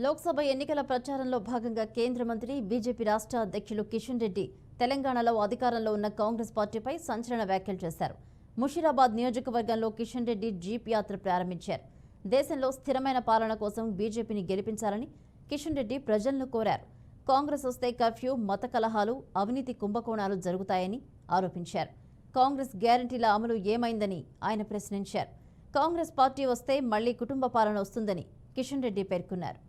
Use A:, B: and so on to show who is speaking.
A: లోక్సభ ఎన్నికల ప్రచారంలో భాగంగా కేంద్ర మంత్రి బీజేపీ రాష్ట్ర అధ్యక్షులు కిషన్ రెడ్డి తెలంగాణలో అధికారంలో ఉన్న కాంగ్రెస్ పార్టీపై సంచలన వ్యాఖ్యలు చేశారు. ముషీరాబాద్ నియోజకవర్గంలో కిషన్ రెడ్డి జీప్ యాత్ర ప్రారంభించారు. దేశంలో స్థిరమైన పాలన కోసం బీజేపీని గెలిపించాలని కిషన్ రెడ్డి ప్రజలను కోరారు. కాంగ్రెస్ వస్తే కర్ఫ్యూ, మత కలహాలు, అవినీతి కుంభకోణాలు జరుగుతాయని ఆరోపించారు. కాంగ్రెస్ గ్యారంటీల అమలు ఏమైందని ఆయన ప్రశ్నించారు. కాంగ్రెస్ పార్టీ వస్తే మళ్లీ కుటుంబ పాలన వస్తుందని కిషన్ రెడ్డి పేర్కొన్నారు.